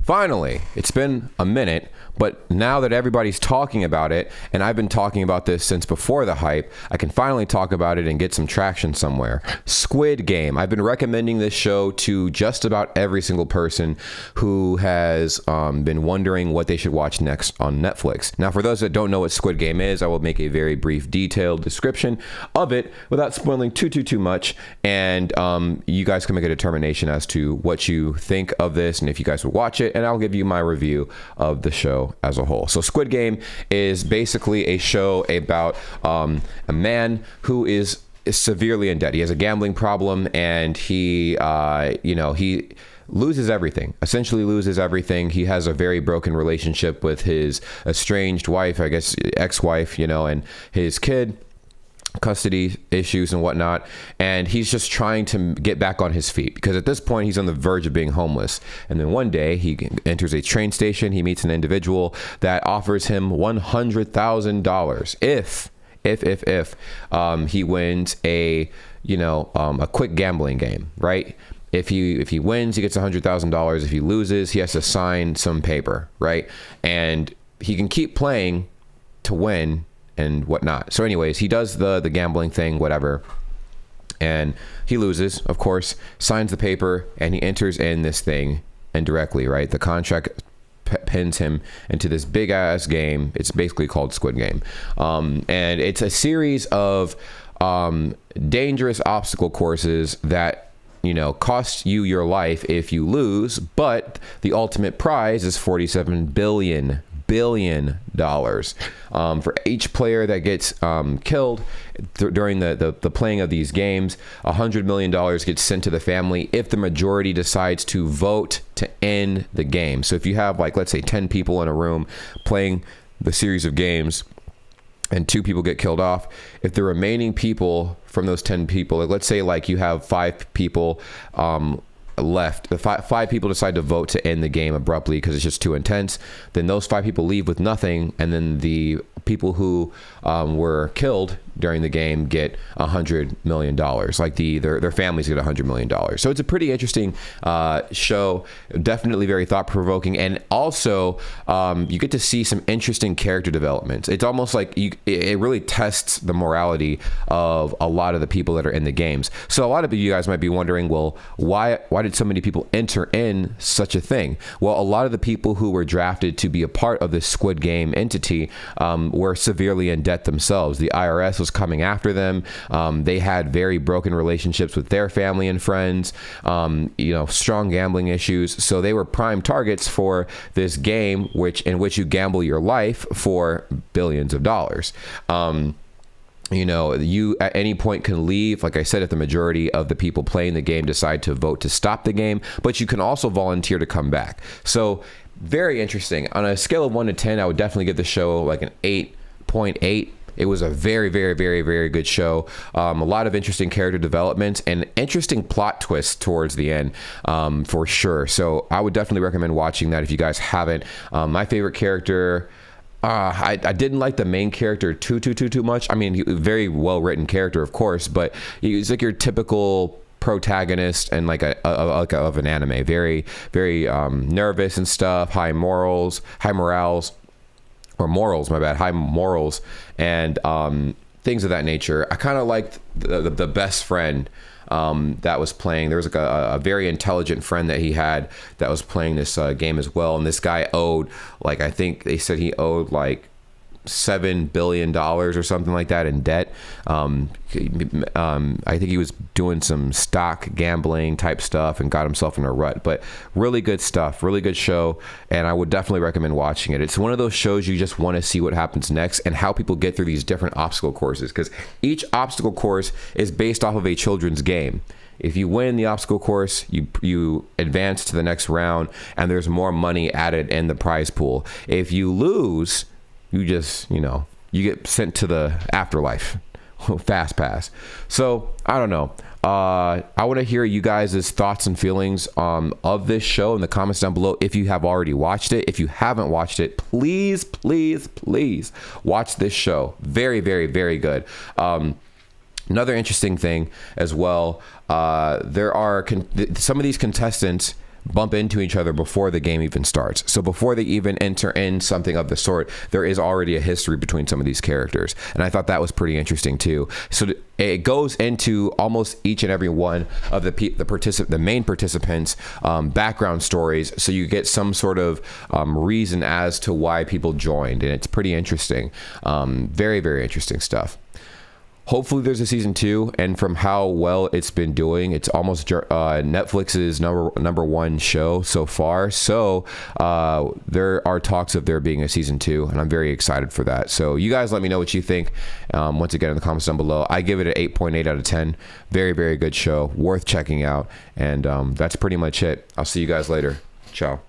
Finally, it's been a minute, but now that everybody's talking about it, and I've been talking about this since before the hype, I can finally talk about it and get some traction somewhere. Squid Game. I've been recommending this show to just about every single person who has been wondering what they should watch next on Netflix. Now, for those that don't know what Squid Game is, I will make a very brief, detailed description of it without spoiling too much, and you guys can make a determination as to what you think of this and if you guys would watch it, and I'll give you my review of the show as a whole. So Squid Game is basically a show about a man who is severely in debt. He has a gambling problem, and he loses everything, essentially loses everything. He has a very broken relationship with his estranged wife, I guess ex-wife, and his kid, custody issues and whatnot, and he's just trying to get back on his feet because at this point he's on the verge of being homeless. And then one day he enters a train station, he meets an individual that offers him $100,000 if he wins a quick gambling game, right? If he wins, he gets $100,000. If he loses, he has to sign some paper, right? And he can keep playing to win and whatnot. So anyways, he does the gambling thing, whatever, and he loses, of course, signs the paper, and he enters in this thing indirectly, right? The contract pins him into this big ass game. It's basically called Squid Game, and it's a series of dangerous obstacle courses that cost you your life if you lose, but the ultimate prize is $47 billion for each player that gets killed during the playing of these games. $100 million gets sent to the family if the majority decides to vote to end the game. So if you have, like, let's say 10 people in a room playing the series of games and 2 people get killed off, if the remaining people from those 10 people, let's say like you have 5 people left, the five people decide to vote to end the game abruptly because it's just too intense, then those 5 people leave with nothing, and then the people who were killed during the game get $100 million. Like their families get $100 million. So it's a pretty interesting show, definitely very thought-provoking, and also you get to see some interesting character developments. It's almost like it really tests the morality of a lot of the people that are in the games. So a lot of you guys might be wondering, well, why did so many people enter in such a thing? Well, a lot of the people who were drafted to be a part of this Squid Game entity were severely in debt themselves. The IRS was coming after them. They had very broken relationships with their family and friends, strong gambling issues. So they were prime targets for this game, in which you gamble your life for billions of dollars. You at any point can leave, like I said, if the majority of the people playing the game decide to vote to stop the game, but you can also volunteer to come back. So very interesting. On a scale of 1 to 10, I would definitely give the show like an 8.8. It was a very, very, very, very good show. A lot of interesting character developments and interesting plot twists towards the end, for sure. So I would definitely recommend watching that if you guys haven't. My favorite character, I didn't like the main character too much. I mean, very well written character, of course, but he's like your typical protagonist and like of an anime. Very, very nervous and stuff. High morals, and things of that nature. I kind of liked the best friend that was playing. There was like a very intelligent friend that he had that was playing this game as well. And this guy owed, like, I think they said he owed like $7 billion or something like that in debt. I think he was doing some stock gambling type stuff and got himself in a rut. But really good stuff, really good show, and I would definitely recommend watching it. It's one of those shows you just want to see what happens next and how people get through these different obstacle courses, because each obstacle course is based off of a children's game. If you win the obstacle course, you advance to the next round, and there's more money added in the prize pool. If you lose, you just, you get sent to the afterlife, fast pass. So I don't know. I want to hear you guys' thoughts and feelings of this show in the comments down below. If you have already watched it, if you haven't watched it, please watch this show. Very, very, very good. Another interesting thing as well, there are some of these contestants bump into each other before the game even starts. So before they even enter in something of the sort, there is already a history between some of these characters. And I thought that was pretty interesting too. So it goes into almost each and every one of the main participants' background stories, so you get some sort of reason as to why people joined, and it's pretty interesting. Very, very interesting stuff. Hopefully there's a season 2, and from how well it's been doing, it's almost Netflix's number one show so far. So there are talks of there being a season 2, and I'm very excited for that. So you guys let me know what you think. Once again, in the comments down below. I give it an 8.8 out of 10. Very, very good show, worth checking out. And that's pretty much it. I'll see you guys later. Ciao.